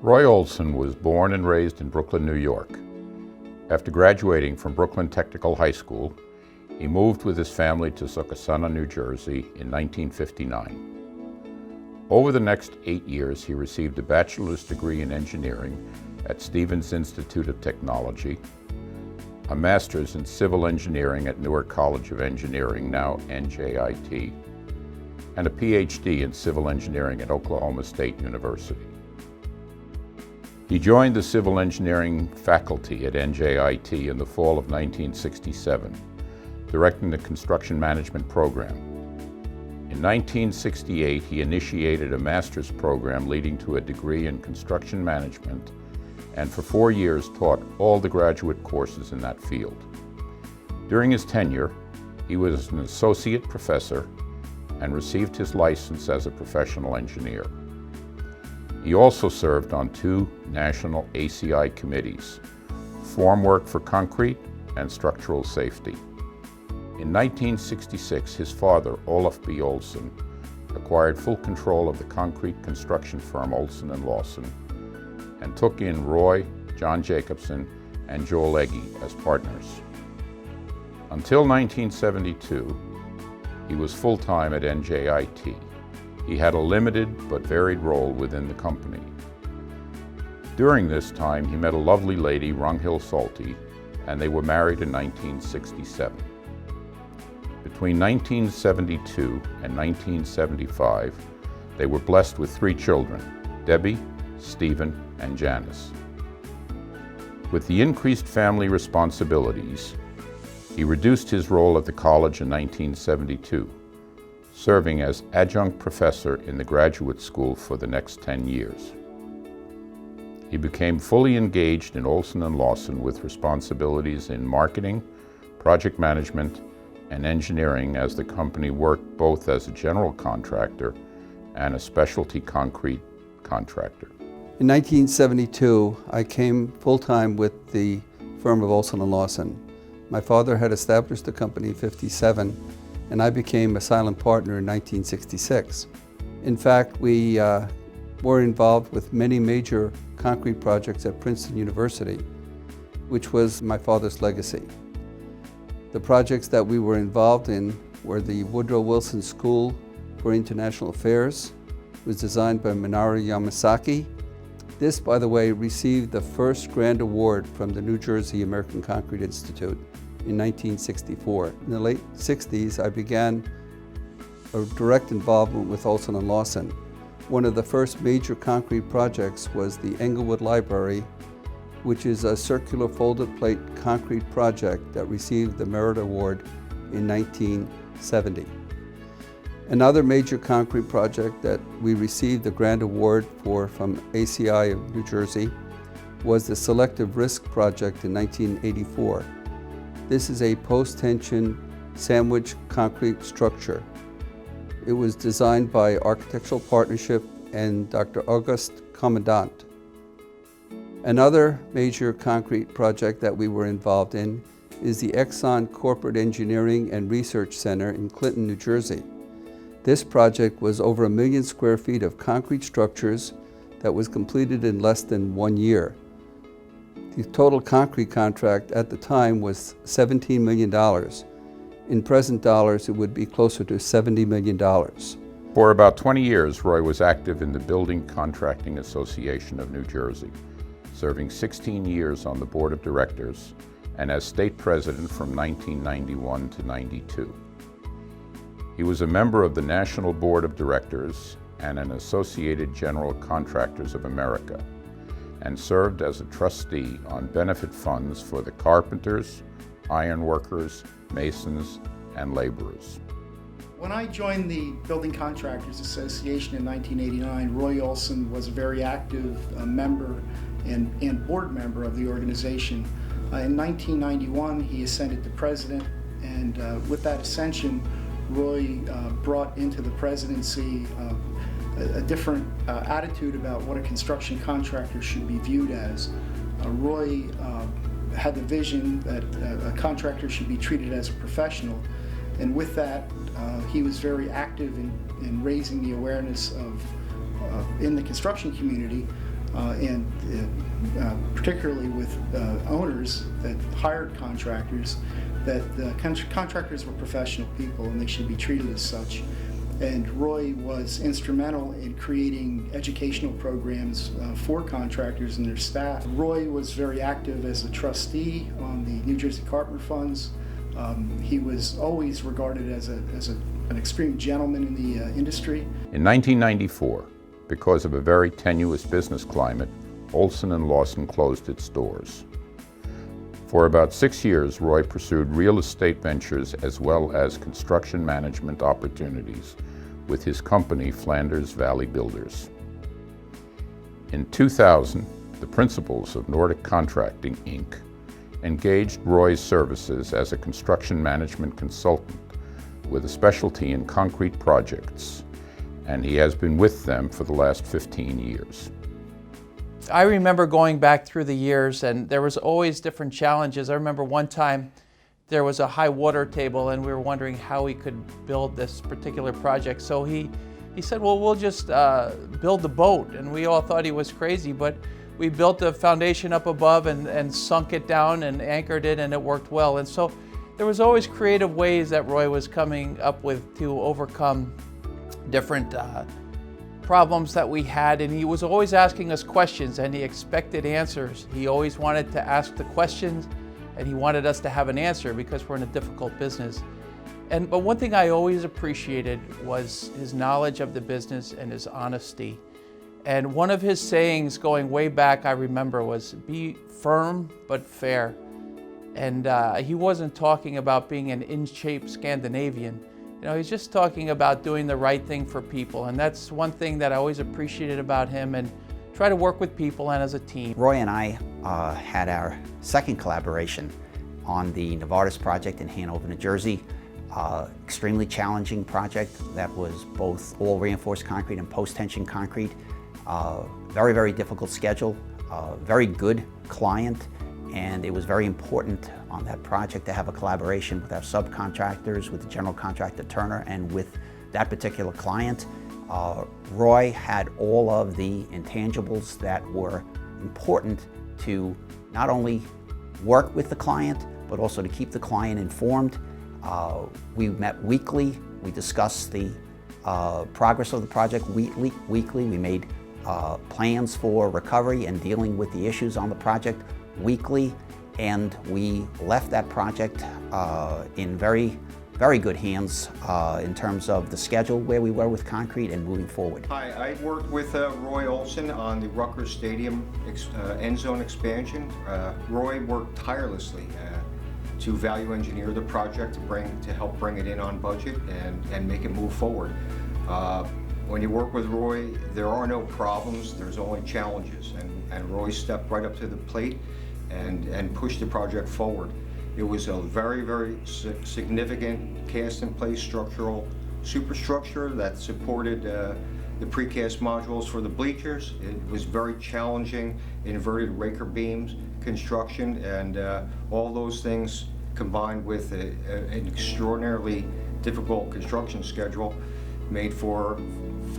Roy Olsen was born and raised in Brooklyn, New York. After graduating from Brooklyn Technical High School, he moved with his family to Sokosanna, New Jersey in 1959. Over the next 8 years, he received a bachelor's degree in engineering at Stevens Institute of Technology, a master's in civil engineering at Newark College of Engineering, now NJIT, and a PhD in civil engineering at Oklahoma State University. He joined the civil engineering faculty at NJIT in the fall of 1967, directing the construction management program. In 1968, he initiated a master's program leading to a degree in construction management, and for 4 years taught all the graduate courses in that field. During his tenure, he was an associate professor and received his license as a professional engineer. He also served on 2 national ACI committees, formwork for concrete and structural safety. In 1966, his father, Olaf B. Olsen, acquired full control of the concrete construction firm Olsen & Lawson and took in Roy, John Jacobson, and Joel Egge as partners. Until 1972, he was full-time at NJIT. He had a limited but varied role within the company. During this time, he met a lovely lady, Runhill Salty, and they were married in 1967. Between 1972 and 1975, they were blessed with 3 children, Debbie, Stephen, and Janice. With the increased family responsibilities, he reduced his role at the college in 1972, serving as adjunct professor in the graduate school for the next 10 years. He became fully engaged in Olsen & Lawson with responsibilities in marketing, project management, and engineering as the company worked both as a general contractor and a specialty concrete contractor. In 1972, I came full-time with the firm of Olsen & Lawson. My father had established the company in '57, and I became a silent partner in 1966. In fact, we were involved with many major concrete projects at Princeton University, which was my father's legacy. The projects that we were involved in were the Woodrow Wilson School for International Affairs. It was designed by Minoru Yamasaki. This, by the way, received the first grand award from the New Jersey American Concrete Institute in 1964. In the late 60s, I began a direct involvement with Olsen & Lawson. One of the first major concrete projects was the Englewood Library, which is a circular folded plate concrete project that received the Merit Award in 1970. Another major concrete project that we received the Grand Award for from ACI of New Jersey was the Selective Risk Project in 1984. This is a post-tension sandwich concrete structure. It was designed by Architectural Partnership and Dr. August Commandant. Another major concrete project that we were involved in is the Exxon Corporate Engineering and Research Center in Clinton, New Jersey. This project was over 1 million square feet of concrete structures that was completed in less than 1 year. The total concrete contract at the time was $17 million. In present dollars, it would be closer to $70 million. For about 20 years, Roy was active in the Building Contracting Association of New Jersey, serving 16 years on the board of directors and as state president from 1991 to '92. He was a member of the National Board of Directors and an Associated General Contractors of America, and served as a trustee on benefit funds for the carpenters, ironworkers, masons, and laborers. When I joined the Building Contractors Association in 1989, Roy Olsen was a very active member and board member of the organization. In 1991, he ascended to president, and with that ascension, Roy brought into the presidency a different attitude about what a construction contractor should be viewed as. Roy had the vision that a contractor should be treated as a professional, and with that, he was very active in raising the awareness of in the construction community and particularly with owners that hired contractors, that contractors were professional people and they should be treated as such. And Roy was instrumental in creating educational programs for contractors and their staff. Roy was very active as a trustee on the New Jersey Carpenter Funds. He was always regarded as an extreme gentleman in the industry. In 1994, because of a very tenuous business climate, Olsen & Lawson closed its doors. For about 6 years, Roy pursued real estate ventures as well as construction management opportunities with his company, Flanders Valley Builders. In 2000, the principals of Nordic Contracting, Inc. engaged Roy's services as a construction management consultant with a specialty in concrete projects, and he has been with them for the last 15 years. I remember going back through the years, and there was always different challenges. I remember one time there was a high water table and we were wondering how we could build this particular project. So he said, well, we'll just build the boat. And we all thought he was crazy, but we built the foundation up above and sunk it down and anchored it, and it worked well. And so there was always creative ways that Roy was coming up with to overcome different problems that we had, and he was always asking us questions and he expected answers. He always wanted to ask the questions and he wanted us to have an answer because we're in a difficult business. But one thing I always appreciated was his knowledge of the business and his honesty. And one of his sayings going way back, I remember, was be firm but fair. And he wasn't talking about being an in-shape Scandinavian. You know, he's just talking about doing the right thing for people. And that's one thing that I always appreciated about him, and try to work with people and as a team. Roy and I had our second collaboration on the Novartis project in Hanover, New Jersey. Extremely challenging project that was both all reinforced concrete and post-tension concrete. Very, very difficult schedule, very good client, and it was very important on that project to have a collaboration with our subcontractors, with the general contractor Turner, and with that particular client. Roy had all of the intangibles that were important to not only work with the client, but also to keep the client informed. We met weekly. We discussed the progress of the project weekly. We made plans for recovery and dealing with the issues on the project weekly, and we left that project in very, very good hands in terms of the schedule where we were with concrete and moving forward. Hi, I worked with Roy Olsen on the Rutgers Stadium end zone expansion. Roy worked tirelessly to value engineer the project to help bring it in on budget and make it move forward. When you work with Roy, there are no problems, there's only challenges, and Roy stepped right up to the plate and pushed the project forward. It was a very, very significant cast-in-place structural superstructure that supported the precast modules for the bleachers. It was very challenging, inverted raker beams construction, and all those things combined with an extraordinarily difficult construction schedule made for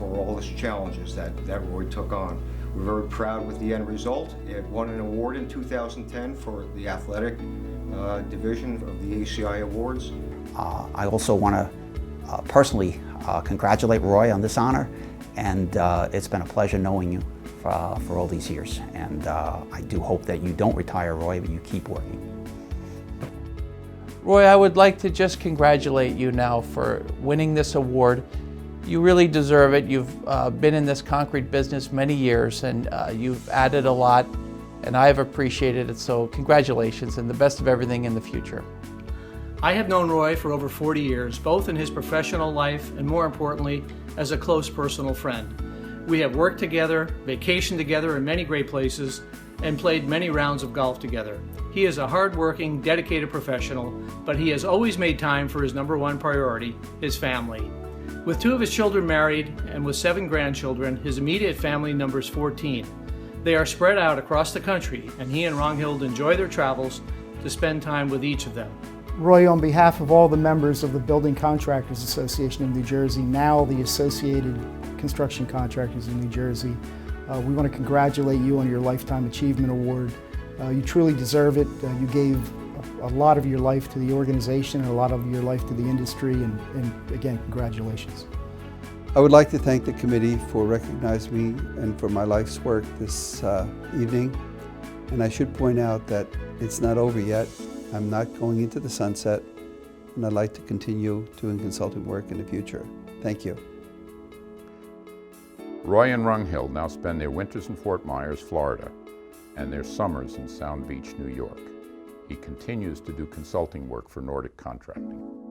all those challenges that Roy took on. We're very proud with the end result. It won an award in 2010 for the athletic division of the ACI Awards. I also want to personally congratulate Roy on this honor, and it's been a pleasure knowing you for all these years. And I do hope that you don't retire, Roy, but you keep working. Roy, I would like to just congratulate you now for winning this award. You really deserve it. You've been in this concrete business many years, and you've added a lot, and I've appreciated it. So congratulations, and the best of everything in the future. I have known Roy for over 40 years, both in his professional life and, more importantly, as a close personal friend. We have worked together, vacationed together in many great places, and played many rounds of golf together. He is a hard-working, dedicated professional, but he has always made time for his number one priority, his family. With 2 of his children married and with 7 grandchildren, his immediate family numbers 14. They are spread out across the country, and he and Ronghild enjoy their travels to spend time with each of them. Roy, on behalf of all the members of the Building Contractors Association of New Jersey, now the Associated Construction Contractors of New Jersey, We want to congratulate you on your Lifetime Achievement Award. You truly deserve it. You gave a lot of your life to the organization and a lot of your life to the industry, and again, congratulations. I would like to thank the committee for recognizing me and for my life's work this evening. And I should point out that it's not over yet. I'm not going into the sunset, and I'd like to continue doing consulting work in the future. Thank you. Roy and Runghill now spend their winters in Fort Myers, Florida, and their summers in Sound Beach, New York. He continues to do consulting work for Nordic Contracting.